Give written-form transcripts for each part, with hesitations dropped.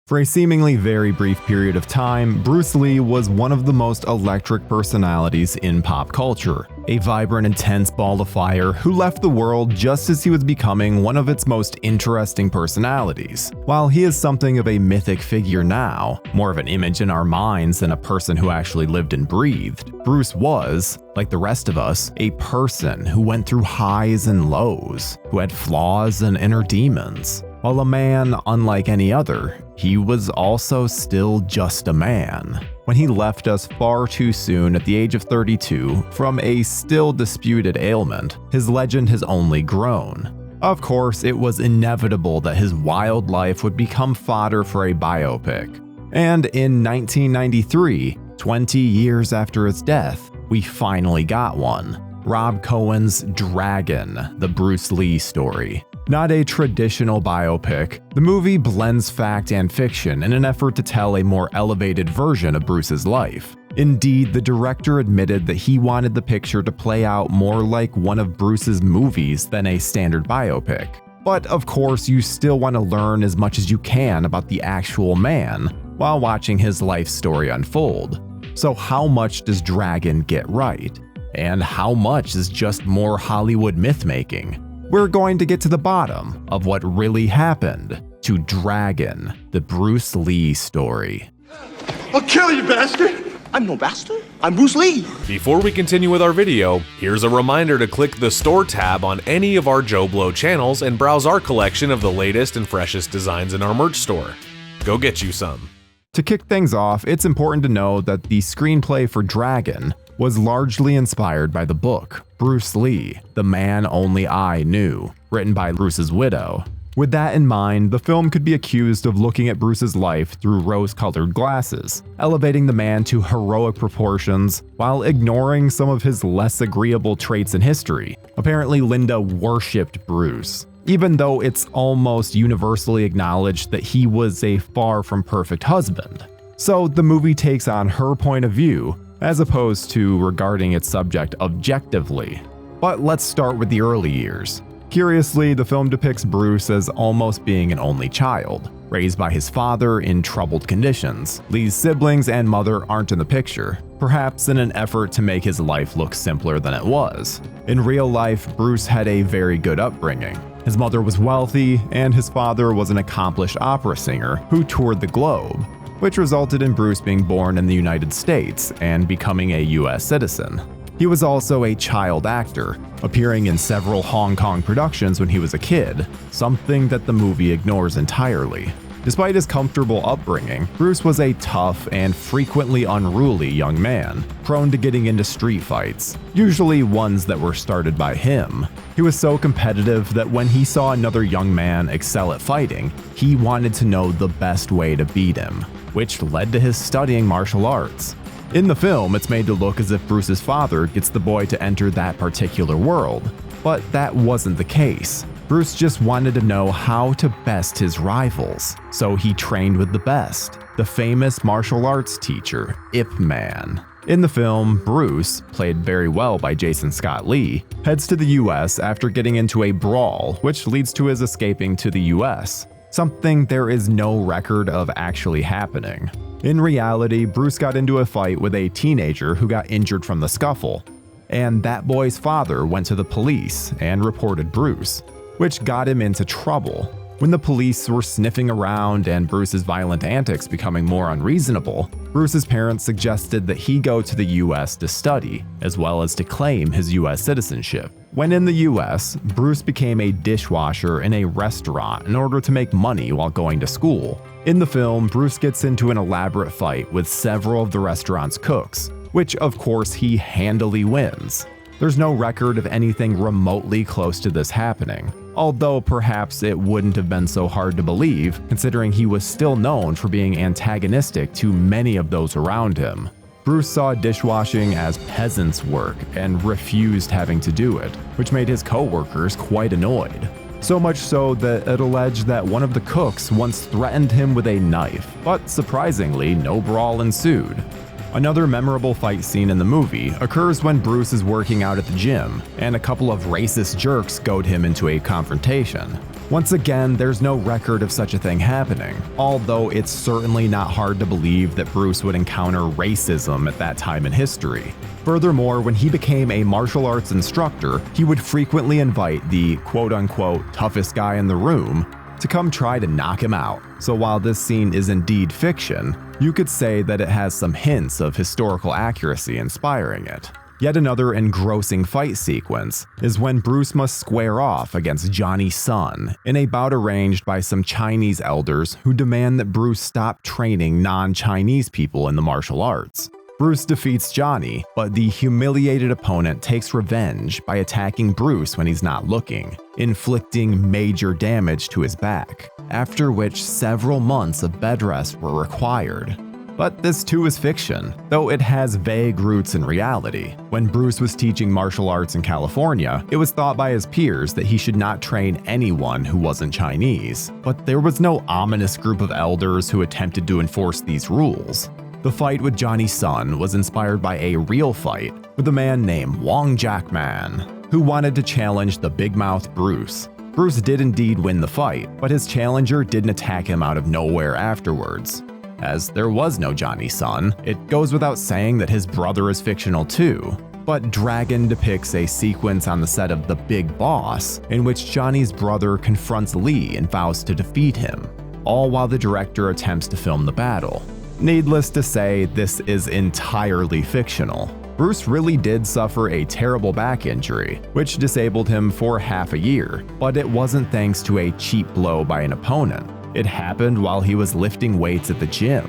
For a seemingly very brief period of time, Bruce Lee was one of the most electric personalities in pop culture, a vibrant, intense ball of fire who left the world just as he was becoming one of its most interesting personalities. While he is something of a mythic figure now, more of an image in our minds than a person who actually lived and breathed, Bruce was, like the rest of us, a person who went through highs and lows, who had flaws and inner demons. While a man unlike any other, he was also still just a man. When he left us far too soon at the age of 32 from a still disputed ailment, his legend has only grown. Of course, it was inevitable that his wild life would become fodder for a biopic. And in 1993, 20 years after his death, we finally got one. Rob Cohen's Dragon, the Bruce Lee story. Not a traditional biopic, the movie blends fact and fiction in an effort to tell a more elevated version of Bruce's life. Indeed, the director admitted that he wanted the picture to play out more like one of Bruce's movies than a standard biopic. But of course, you still want to learn as much as you can about the actual man while watching his life story unfold. So how much does Dragon get right? And how much is just more Hollywood myth-making? We're going to get to the bottom of what really happened to Dragon, the Bruce Lee story. I'll kill you, bastard! I'm no bastard. I'm Bruce Lee. Before we continue with our video, here's a reminder to click the Store tab on any of our Joblo channels and browse our collection of the latest and freshest designs in our merch store. Go get you some. To kick things off, it's important to know that the screenplay for Dragon was largely inspired by the book Bruce Lee, The Man Only I Knew, written by Bruce's widow. With that in mind, the film could be accused of looking at Bruce's life through rose-colored glasses, elevating the man to heroic proportions while ignoring some of his less agreeable traits in history. Apparently, Linda worshipped Bruce, even though it's almost universally acknowledged that he was a far from perfect husband. So the movie takes on her point of view, as opposed to regarding its subject objectively. But let's start with the early years. Curiously, the film depicts Bruce as almost being an only child, raised by his father in troubled conditions. Lee's siblings and mother aren't in the picture, perhaps in an effort to make his life look simpler than it was. In real life, Bruce had a very good upbringing. His mother was wealthy, and his father was an accomplished opera singer who toured the globe, which resulted in Bruce being born in the United States and becoming a US citizen. He was also a child actor, appearing in several Hong Kong productions when he was a kid, something that the movie ignores entirely. Despite his comfortable upbringing, Bruce was a tough and frequently unruly young man, prone to getting into street fights, usually ones that were started by him. He was so competitive that when he saw another young man excel at fighting, he wanted to know the best way to beat him, which led to his studying martial arts. In the film, it's made to look as if Bruce's father gets the boy to enter that particular world, but that wasn't the case. Bruce just wanted to know how to best his rivals, so he trained with the best, the famous martial arts teacher, Ip Man. In the film, Bruce, played very well by Jason Scott Lee, heads to the US after getting into a brawl, which leads to his escaping to the US, something there is no record of actually happening. In reality, Bruce got into a fight with a teenager who got injured from the scuffle, and that boy's father went to the police and reported Bruce, which got him into trouble. When the police were sniffing around and Bruce's violent antics becoming more unreasonable, Bruce's parents suggested that he go to the US to study, as well as to claim his US citizenship. When in the US, Bruce became a dishwasher in a restaurant in order to make money while going to school. In the film, Bruce gets into an elaborate fight with several of the restaurant's cooks, which of course he handily wins. There's no record of anything remotely close to this happening, although perhaps it wouldn't have been so hard to believe, considering he was still known for being antagonistic to many of those around him. Bruce saw dishwashing as peasants' work and refused having to do it, which made his co-workers quite annoyed. So much so that it alleged that one of the cooks once threatened him with a knife, but surprisingly, no brawl ensued. Another memorable fight scene in the movie occurs when Bruce is working out at the gym, and a couple of racist jerks goad him into a confrontation. Once again, there's no record of such a thing happening, although it's certainly not hard to believe that Bruce would encounter racism at that time in history. Furthermore, when he became a martial arts instructor, he would frequently invite the quote-unquote toughest guy in the room to come try to knock him out. So while this scene is indeed fiction, you could say that it has some hints of historical accuracy inspiring it. Yet another engrossing fight sequence is when Bruce must square off against Johnny Sun in a bout arranged by some Chinese elders who demand that Bruce stop training non-Chinese people in the martial arts. Bruce defeats Johnny, but the humiliated opponent takes revenge by attacking Bruce when he's not looking, inflicting major damage to his back, after which several months of bed rest were required. But this too is fiction, though it has vague roots in reality. When Bruce was teaching martial arts in California, it was thought by his peers that he should not train anyone who wasn't Chinese, but there was no ominous group of elders who attempted to enforce these rules. The fight with Johnny Sun was inspired by a real fight with a man named Wong Jackman, who wanted to challenge the big mouth Bruce. Bruce did indeed win the fight, but his challenger didn't attack him out of nowhere afterwards. As there was no Johnny Sun, it goes without saying that his brother is fictional too. But Dragon depicts a sequence on the set of The Big Boss in which Johnny's brother confronts Lee and vows to defeat him, all while the director attempts to film the battle. Needless to say, this is entirely fictional. Bruce really did suffer a terrible back injury, which disabled him for half a year, but it wasn't thanks to a cheap blow by an opponent. It happened while he was lifting weights at the gym.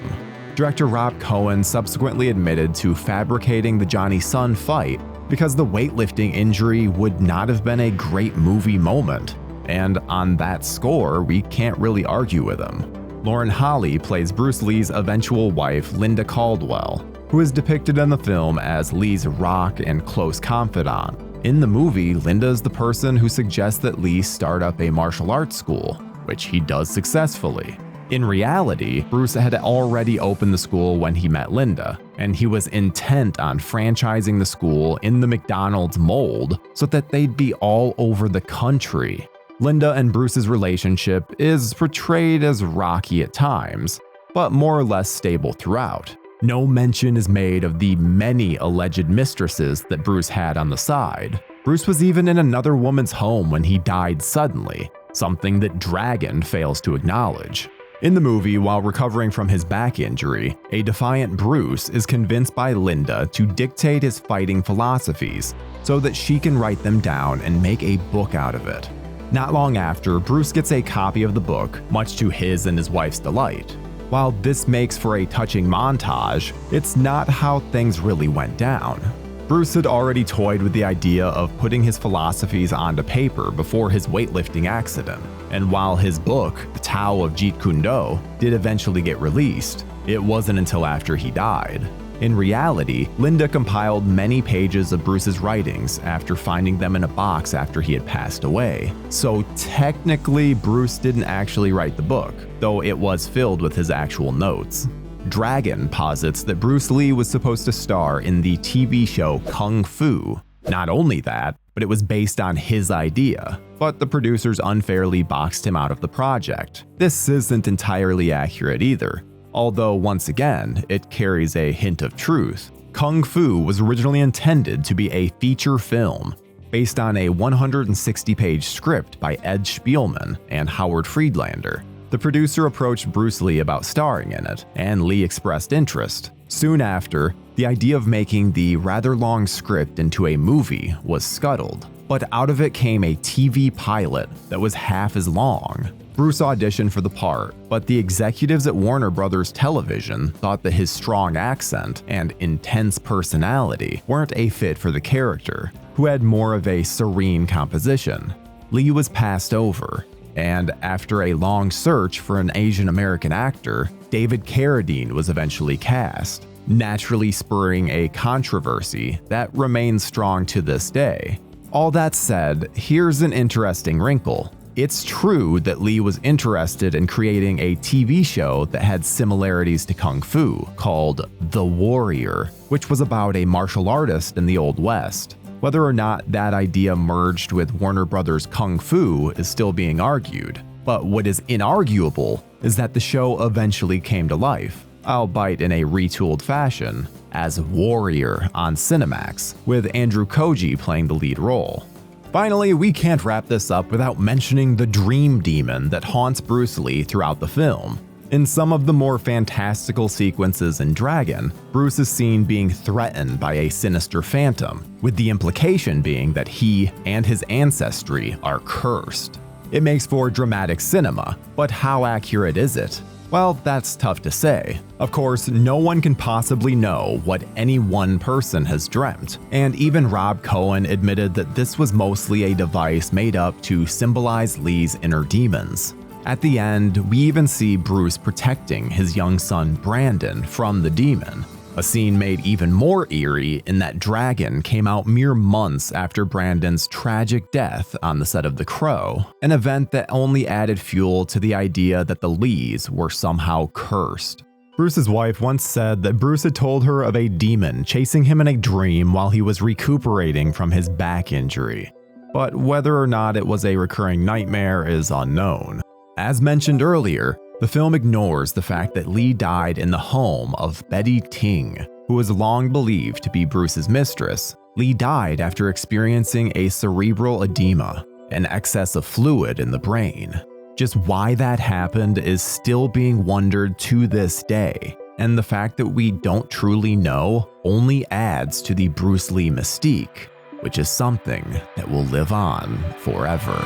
Director Rob Cohen subsequently admitted to fabricating the Johnny Sun fight because the weightlifting injury would not have been a great movie moment, and on that score, we can't really argue with him. Lauren Holly plays Bruce Lee's eventual wife, Linda Caldwell, who is depicted in the film as Lee's rock and close confidant. In the movie, Linda is the person who suggests that Lee start up a martial arts school, which he does successfully. In reality, Bruce had already opened the school when he met Linda, and he was intent on franchising the school in the McDonald's mold so that they'd be all over the country. Linda and Bruce's relationship is portrayed as rocky at times, but more or less stable throughout. No mention is made of the many alleged mistresses that Bruce had on the side. Bruce was even in another woman's home when he died suddenly, something that Dragon fails to acknowledge. In the movie, while recovering from his back injury, a defiant Bruce is convinced by Linda to dictate his fighting philosophies so that she can write them down and make a book out of it. Not long after, Bruce gets a copy of the book, much to his and his wife's delight. While this makes for a touching montage, it's not how things really went down. Bruce had already toyed with the idea of putting his philosophies onto paper before his weightlifting accident, and while his book, The Tao of Jeet Kune Do, did eventually get released, it wasn't until after he died. In reality, Linda compiled many pages of Bruce's writings after finding them in a box after he had passed away. So technically, Bruce didn't actually write the book, though it was filled with his actual notes. Dragon posits that Bruce Lee was supposed to star in the TV show Kung Fu. Not only that, but it was based on his idea, but the producers unfairly boxed him out of the project. This isn't entirely accurate either, although once again, it carries a hint of truth. Kung Fu was originally intended to be a feature film based on a 160-page script by Ed Spielman and Howard Friedlander. The producer approached Bruce Lee about starring in it, and Lee expressed interest. Soon after, the idea of making the rather long script into a movie was scuttled, but out of it came a TV pilot that was half as long. Bruce auditioned for the part, but the executives at Warner Brothers Television thought that his strong accent and intense personality weren't a fit for the character, who had more of a serene composition. Lee was passed over, and after a long search for an Asian American actor, David Carradine was eventually cast, naturally spurring a controversy that remains strong to this day. All that said, here's an interesting wrinkle. It's true that Lee was interested in creating a TV show that had similarities to Kung Fu, called The Warrior, which was about a martial artist in the Old West. Whether or not that idea merged with Warner Brothers' Kung Fu is still being argued, but what is inarguable is that the show eventually came to life, albeit in a retooled fashion, as Warrior on Cinemax, with Andrew Koji playing the lead role. Finally, we can't wrap this up without mentioning the dream demon that haunts Bruce Lee throughout the film. In some of the more fantastical sequences in Dragon, Bruce is seen being threatened by a sinister phantom, with the implication being that he and his ancestry are cursed. It makes for dramatic cinema, but how accurate is it? Well, that's tough to say. Of course, no one can possibly know what any one person has dreamt, and even Rob Cohen admitted that this was mostly a device made up to symbolize Lee's inner demons. At the end, we even see Bruce protecting his young son Brandon from the demon, a scene made even more eerie in that Dragon came out mere months after Brandon's tragic death on the set of The Crow, an event that only added fuel to the idea that the Lees were somehow cursed. Bruce's wife once said that Bruce had told her of a demon chasing him in a dream while he was recuperating from his back injury, but whether or not it was a recurring nightmare is unknown. As mentioned earlier, the film ignores the fact that Lee died in the home of Betty Ting, who was long believed to be Bruce's mistress. Lee died after experiencing a cerebral edema, an excess of fluid in the brain. Just why that happened is still being wondered to this day, and the fact that we don't truly know only adds to the Bruce Lee mystique, which is something that will live on forever.